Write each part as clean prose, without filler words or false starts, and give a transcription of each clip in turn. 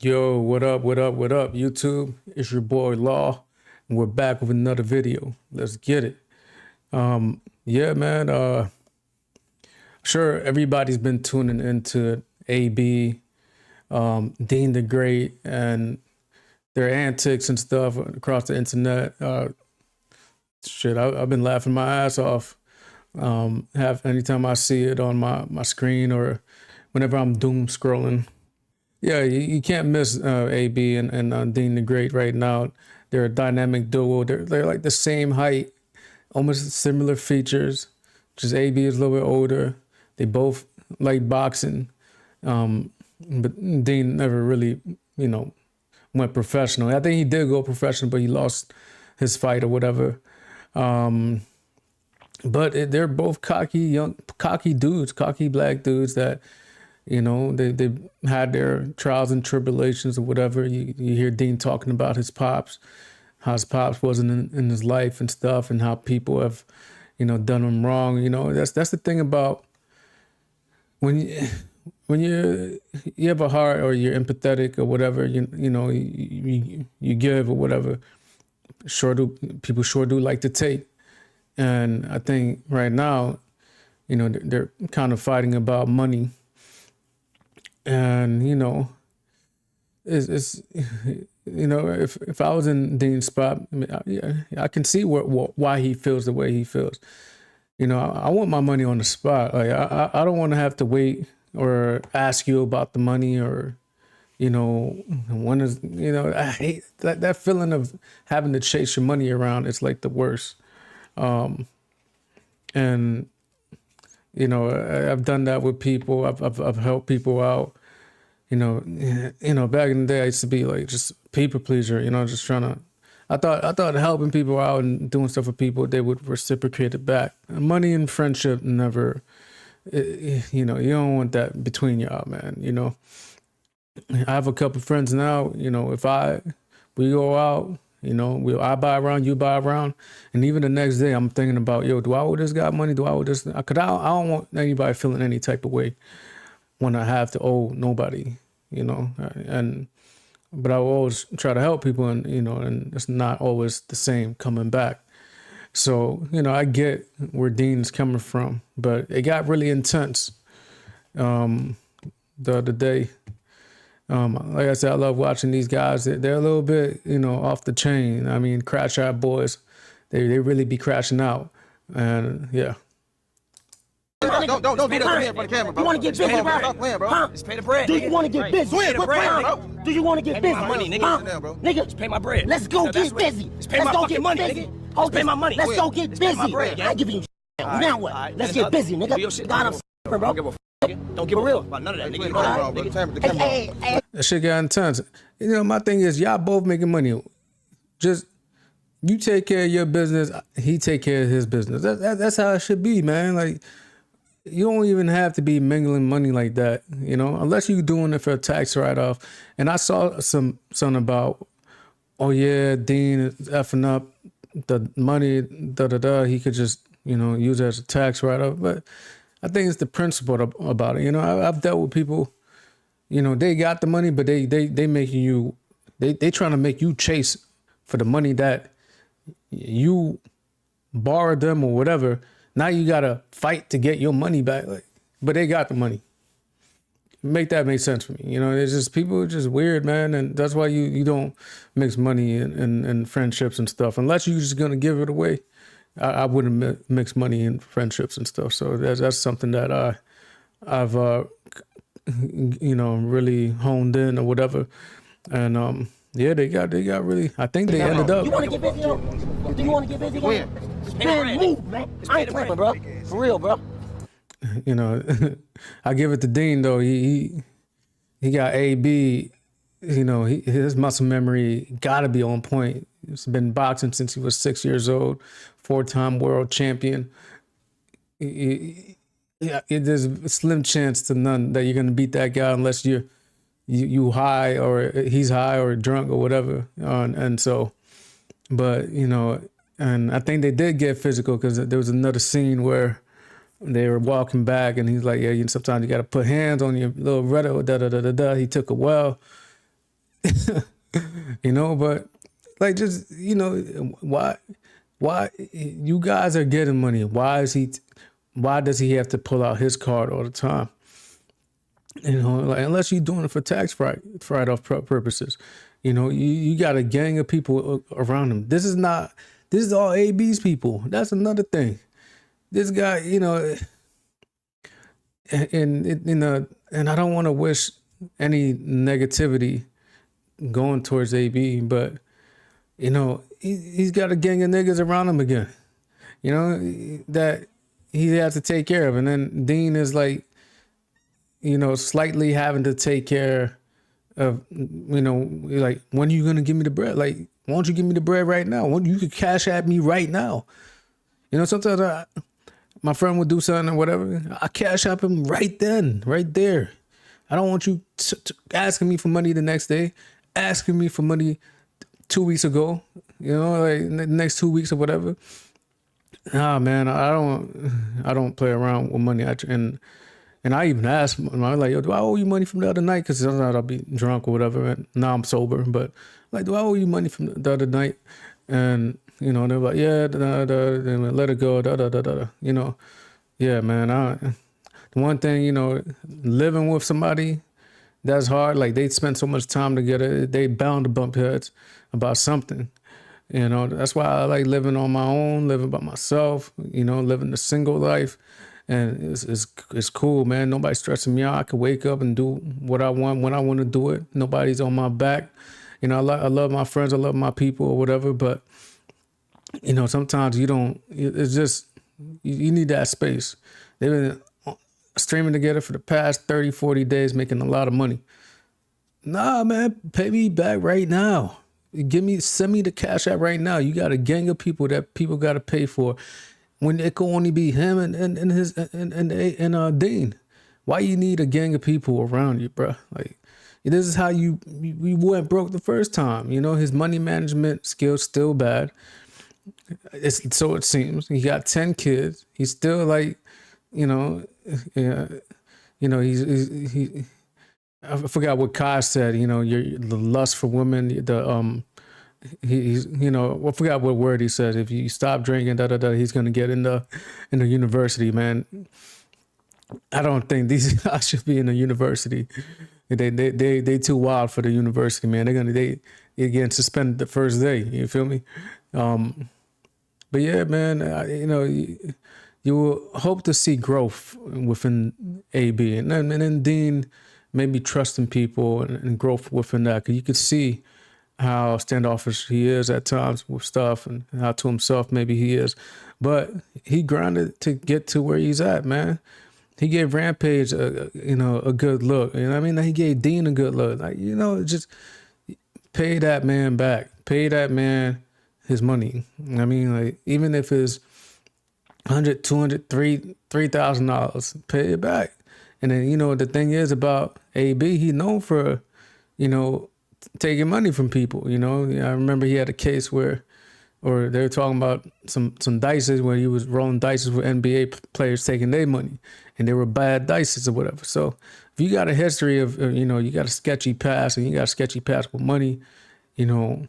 Yo, what up, what up, what up, YouTube? It's your boy Law, and we're back with another video. Let's get it. Yeah, man, sure everybody's been tuning into AB, Dean the Great, and their antics and stuff across the internet. I've been laughing my ass off. Anytime I see it on my screen or whenever I'm doom scrolling. Yeah, you can't miss AB and Dean the Great right now. They're a dynamic duo. They're like the same height, almost similar features. Just AB is a little bit older. They both like boxing, but Dean never really, went professional. I think he did go professional, but he lost his fight or whatever. They're both cocky dudes, cocky black dudes that. They had their trials and tribulations or whatever. You hear Dean talking about his pops, how his pops wasn't in his life and stuff, and how people have, done him wrong. That's the thing about when you have a heart or you're empathetic or whatever. You give or whatever. People sure do like to take, and I think right now, they're kind of fighting about money. And it's if I was in Dean's spot, I can see why he feels the way he feels. I want my money on the spot. Like I don't want to have to wait or ask you about the money or when is I hate that feeling of having to chase your money around. It's like the worst. And I've done that with people. I've helped people out. Back in the day, I used to be like just people pleaser. Just trying to. I thought helping people out and doing stuff for people, they would reciprocate it back. Money and friendship never. You don't want that between y'all, man. I have a couple friends now. If we go out. I buy around, you buy around. And even the next day, I'm thinking about, do I owe this guy money? Do I owe this? Because I don't want anybody feeling any type of way when I have to owe nobody, but I will always try to help people and it's not always the same coming back. So, I get where Dean's coming from, but it got really intense the other day. Like I said, I love watching these guys. They're a little bit, off the chain. I mean, crash out boys, they really be crashing out. And yeah. Don't do that in front of the camera, bro. You want to get busy, bro? Stop playing, bro. Huh? Just pay the bread. Do you want to get busy? Swing, quit playing, bro. Do you want to get busy? my money, nigga. Huh? Sit down, bro. Nigga, Just pay my bread. let's go That's get what- busy. Just pay Let's my go fucking get money, busy. nigga. Hold Just pay this. my money. Let's go get Just pay my busy. bread, gang. I give you All now right, what? all right. Let's And get other- busy, do your nigga. shit, God, bro. I'm I bro. don't give a fuck. Don't give a For real. fuck about none of that, Hey, nigga. You bro, know, bro. nigga. The camera Hey, That shit got intense. My thing is y'all both making money. Just you take care of your business, he take care of his business. That's how it should be, man. Like you don't even have to be mingling money like that, unless you're doing it for a tax write-off. And I saw something about, oh yeah, Dean is effing up the money, he could just, use it as a tax write-off. But I think it's the principle about it. I've dealt with people, they got the money, but they making you, they trying to make you chase for the money that you borrowed them or whatever. Now you gotta fight to get your money back. But they got the money. Make that make sense for me. It's just people are just weird, man. And that's why you don't mix money and friendships and stuff. Unless you're just gonna give it away. I wouldn't mix money and friendships and stuff. So that's something that I've really honed in or whatever. And yeah, they got really. I think they ended up. you want to get busy, though? Do you want to get busy, When? Man, move, man. I ain't playing, bro. For real, bro. I give it to Dean though. He got AB. His muscle memory gotta be on point. He's been boxing since he was 6 years old, 4-time world champion. There's a slim chance to none that you're gonna beat that guy unless you high or he's high or drunk or whatever. And so, but and I think they did get physical because there was another scene where they were walking back and he's like, yeah, sometimes you got to put hands on your little rudder, da da da da da. He took a well, You know, but like, just, you know, why you guys are getting money? Why does he have to pull out his card all the time? You know, like, unless you're doing it for tax write-off purposes. You know, you got a gang of people around him. This is all AB's people. That's another thing. This guy, you know, and I don't want to wish any negativity going towards AB, but, you know, he's got a gang of niggas around him again, you know, that he has to take care of. And then Dean is like, you know, slightly having to take care of, you know, like, when are you going to give me the bread? Like, why don't you give me the bread right now? You could cash at me right now. You know, sometimes my friend would do something or whatever. I cash app him right then, right there. I don't want you asking me for money the next day, asking me for money 2 weeks ago, you know, like the next 2 weeks or whatever. Nah, man, I don't play around with money. And I even asked him, I was like, yo, do I owe you money from the other night? Because sometimes I'll be drunk or whatever. And now I'm sober. But like, do I owe you money from the other night? And, you know, they're like, yeah, let it go, you know. Yeah, man. The one thing, you know, living with somebody, that's hard. Like, they spend so much time together. They bound to bump heads about something. You know, that's why I like living on my own, living by myself, you know, living the single life. And it's cool, man. Nobody's stressing me out. I can wake up and do what I want when I want to do it. Nobody's on my back. You know, I love my friends. I love my people or whatever. But, you know, sometimes it's just, you need that space. They've been streaming together for the past 30, 40 days, making a lot of money. Nah, man, pay me back right now. Send me the cash app right now. You got a gang of people that people got to pay for. When it could only be him and Dean. Why you need a gang of people around you, bro? Like, this is how we went broke the first time. You know, his money management skills still bad. So it seems. He got 10 kids. He's still like, you know, you know, he I forgot what Kai said. You know, the lust for women. He's, you know, I forgot what word he said. If you stop drinking, he's gonna get in the university, man. I don't think these guys should be in the university. They too wild for the university, man. They getting suspended the first day. You feel me? But yeah, man. You know, you will hope to see growth within AB, and then Dean maybe trusting people and growth within that, because you could see how standoffish he is at times with stuff, and how to himself maybe he is. But he grinded to get to where he's at, man. He gave Rampage a good look. You know what I mean? He gave Dean a good look. Like, you know, just pay that man back. Pay that man his money. I mean, like, even if it's $100, $200, $3,000, pay it back. And then, you know, the thing is about AB, he known for, you know, taking money from people. You know, I remember he had a case they were talking about some dices where he was rolling dices with NBA players taking their money, and they were bad dices or whatever. So if you got a history of, you know, you got a sketchy past, and you got a sketchy past with money, you know,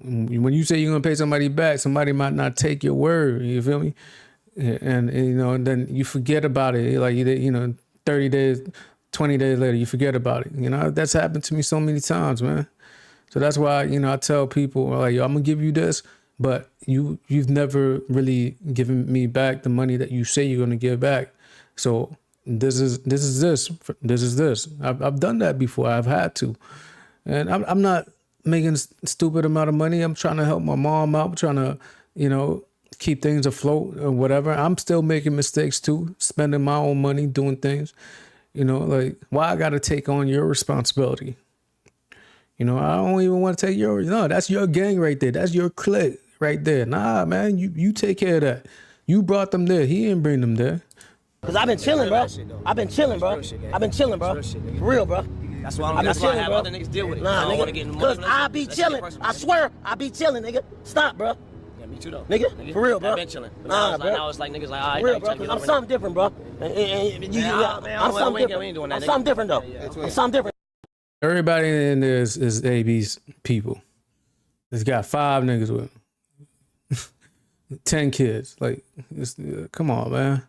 when you say you're gonna pay somebody back, somebody might not take your word. You feel me? And you know, and then you forget about it. Like, you know, 30 days, 20 days later, you forget about it. You know, that's happened to me so many times, man. So that's why, you know, I tell people, like, yo, I'm gonna give you this, but you've never really given me back the money that you say you're gonna give back. So this is this. I've done that before. I've had to, and I'm not making a stupid amount of money. I'm trying to help my mom out. I'm trying to, you know, keep things afloat or whatever. I'm still making mistakes too, spending my own money, doing things. You know, like, why I got to take on your responsibility? You know, I don't even want to take no, that's your gang right there. That's your clique right there. Nah, man, you take care of that. You brought them there. He didn't bring them there. Cause I've been chilling, bro. I've been chilling, bro. For real, bro. That's why I have other niggas deal with it. Nah, nigga. Cause I be chilling. I swear, I be chilling, nigga. Stop, bro. Yeah, me too, though. Nigga, for real, bro. I've been chilling. Nah, bro. Now it's like niggas like, all right, for real, bro. I'm something different, bro. I'm something different. I'm something different, though. I'm something different. Everybody in there is AB's people. He's got 5 niggas with him. 10 kids. Like, come on, man.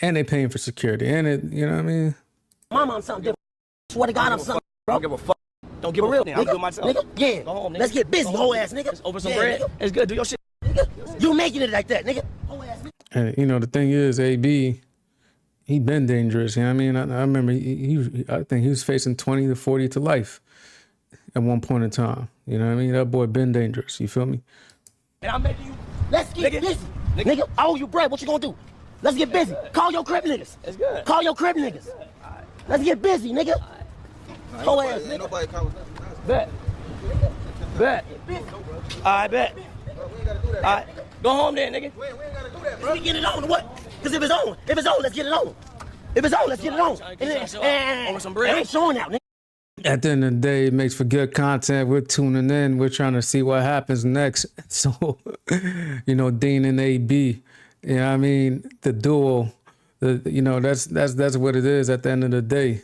And they paying for security. And it, you know what I mean? Mama, I'm something different. Swear to God, I'm something, bro. Don't give a fuck. Don't give For a real, fuck. I'll nigga. do it myself. Nigga, yeah. Go home, nigga. Let's get busy, Go home, whole ass nigga. Over some Yeah, bread. nigga. It's good. Do your shit. Nigga, you making it like that, nigga. Whole ass nigga. And, you know, the thing is, AB, he been dangerous. You know what I mean? I remember I think he was facing 20 to 40 to life at one point in time. You know what I mean? That boy been dangerous. You feel me? And I'm making you. Let's get Nigga. busy. Nigga, I owe you bread. What you gonna do? Let's get busy. Call your crib niggas. It's good. Call your crib niggas. Let's get busy, nigga. Whole ass nigga. Bet. Bet. I bet. All right. Go home then, nigga. We get it on or what? Because if it's on, let's get it on. If it's on, let's get it on. Over some bread. It ain't showing out, nigga. At the end of the day, it makes for good content. We're tuning in. We're trying to see what happens next. So, you know, Dean and AB, you know what I mean? The duo, you know, that's what it is at the end of the day.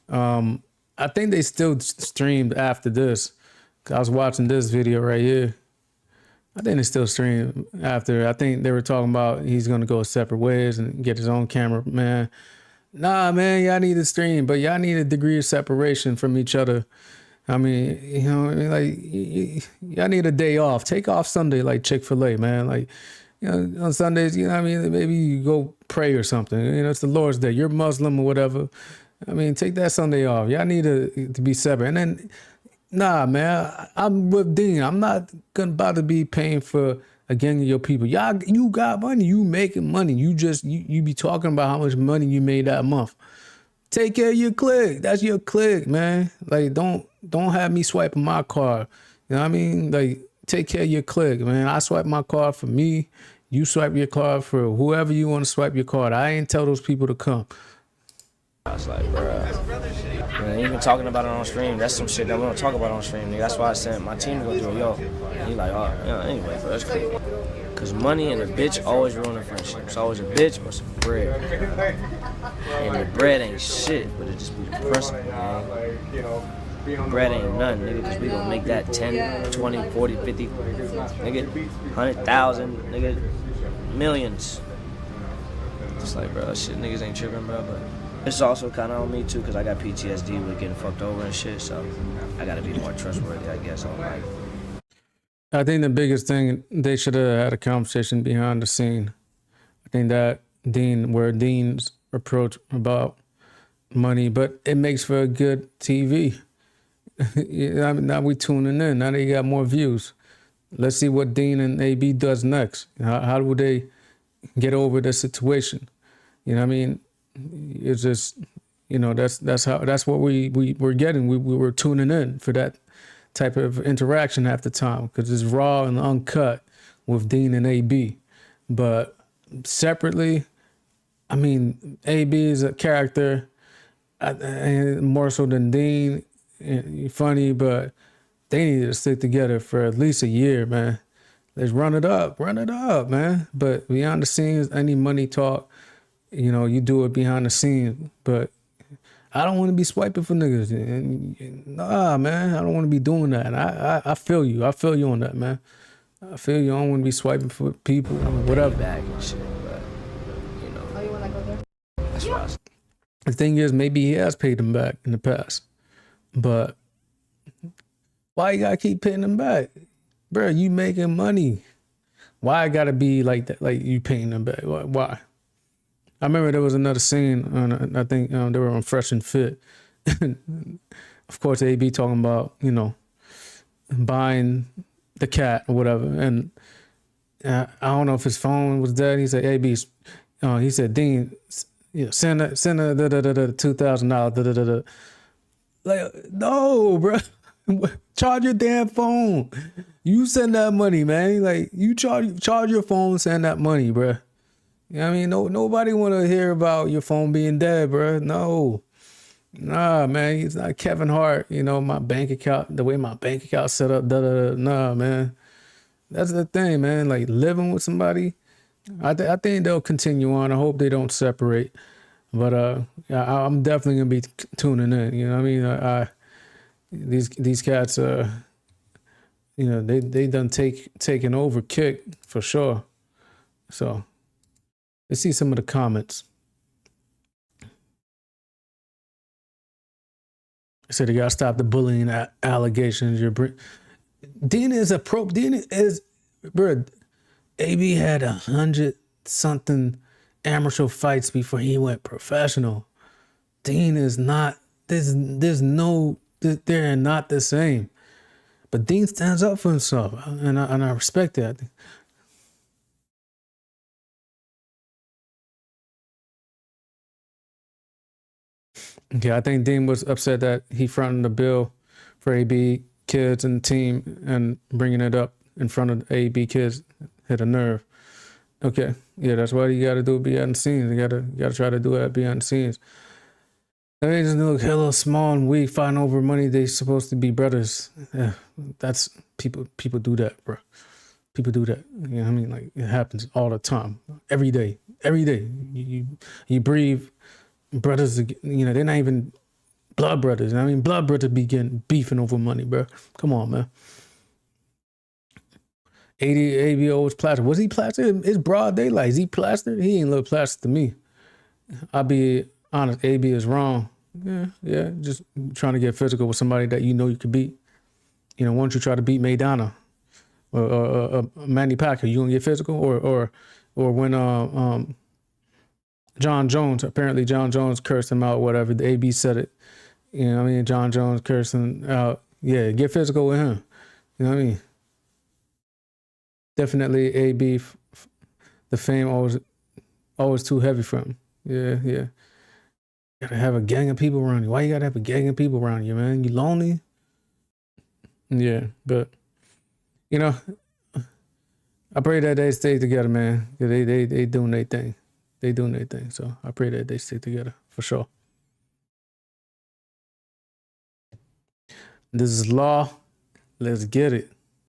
I think they still streamed after this. I was watching this video right here. I think they still stream after. I think they were talking about he's going to go separate ways and get his own camera, man. Nah, man, y'all need to stream, but y'all need a degree of separation from each other. I mean, you know, like, y'all need a day off. Take off Sunday like Chick-fil-A, man. Like, you know, on Sundays, you know what I mean? Maybe you go pray or something. You know, it's the Lord's Day. You're Muslim or whatever. I mean, take that Sunday off. Y'all need to be separate. And then, nah, man, I'm with Dean. I'm not about to be paying for a gang of your people. Y'all, you got money. You making money. You be talking about how much money you made that month. Take care of your clique. That's your clique, man. Like, don't have me swiping my card. You know what I mean? Like, take care of your clique, man. I swipe my card for me. You swipe your card for whoever you want to swipe your card. I ain't tell those people to come. I was like, bruh, man, even talking about it on stream, that's some shit that we don't talk about on stream, nigga. That's why I sent my team to go do it, yo. And he like, oh, yeah, anyway, bro, that's cool. Cause money and a bitch always ruin a friendship. It's always a bitch or some bread. And the bread ain't shit, but it just be the principle, man. Bread ain't nothing, nigga, cause we gonna make that 10, 20, 40, 50, nigga, 100,000, nigga, millions. Just like, bro, shit, niggas ain't tripping, bro, but it's also kind of on me, too, because I got PTSD with getting fucked over and shit, so I got to be more trustworthy, I guess, on life. I think the biggest thing, they should have had a conversation behind the scene. I think that Dean's approach about money, but it makes for a good TV. I mean, now we tuning in. Now they got more views. Let's see what Dean and AB does next. How would they get over the situation? You know what I mean? It's just, you know, that's what we're getting. We were tuning in for that type of interaction half the time because it's raw and uncut with Dean and AB. But separately, I mean, AB is a character more so than Dean. Funny, but they need to stick together for at least a year, man. Let's run it up, man. But behind the scenes, any money talk, you know, you do it behind the scenes. But I don't want to be swiping for niggas. Nah, man, I don't want to be doing that. And I feel you. I feel you on that, man. I feel you. I don't want to be swiping for people, whatever. Back and shit, but, you know. Oh, you want to go there? That's what I was. The thing is, maybe he has paid them back in the past. But why you gotta keep paying them back? Bro, you making money. Why I gotta be like that? Like you paying them back? Why? I remember there was another scene, I think they were on Fresh and Fit. Of course, AB talking about, you know, buying the cat or whatever. And I don't know if his phone was dead. He said, AB, he said, Dean, send the $2,000. Like, no, bro. Charge your damn phone. You send that money, man. Like, you charge your phone, send that money, bro. You know what I mean? Nobody want to hear about your phone being dead, bro. No. Nah, man. He's not Kevin Hart. You know, my bank account, the way my bank account set up, Nah, man. That's the thing, man. Like, living with somebody, I think they'll continue on. I hope they don't separate. But I'm definitely going to be tuning in. You know what I mean? these cats they done taken over Kick for sure. So let's see some of the comments. I said you gotta stop the bullying allegations. Dean is bro. AB had 100-something amateur fights before he went professional. Dean is not. They're not the same. But Dean stands up for himself, and I respect that. Yeah, I think Dean was upset that he fronted the bill for AB kids and the team, and bringing it up in front of AB kids hit a nerve. Okay, yeah, that's what you got to do behind the scenes. You gotta try to do it behind the scenes. They just look hella small and weak, fighting over money. They supposed to be brothers. Yeah, that's people do that, bro. People do that. You know what I mean? Like, it happens all the time, every day. You breathe. Brothers, they're not even blood brothers. I mean, blood brothers begin beefing over money, bro. Come on, man. AB always plastered. Was he plastered? It's broad daylight. Is he plastered? He ain't look plastered to me. I'll be honest. AB is wrong. Yeah. Just trying to get physical with somebody that you could beat. Why don't you try to beat Maidana or Manny Pacquiao? You gonna get physical? Or when John Jones, apparently John Jones cursed him out, whatever. The AB said it. You know what I mean? John Jones cursed him out. Yeah, get physical with him. You know what I mean? Definitely AB, the fame always too heavy for him. Yeah. Gotta have a gang of people around you. Why you gotta have a gang of people around you, man? You lonely? Yeah, but, I pray that they stay together, man. They doing their thing. They doing their thing. So I pray that they stay together for sure. This is Law. Let's get it.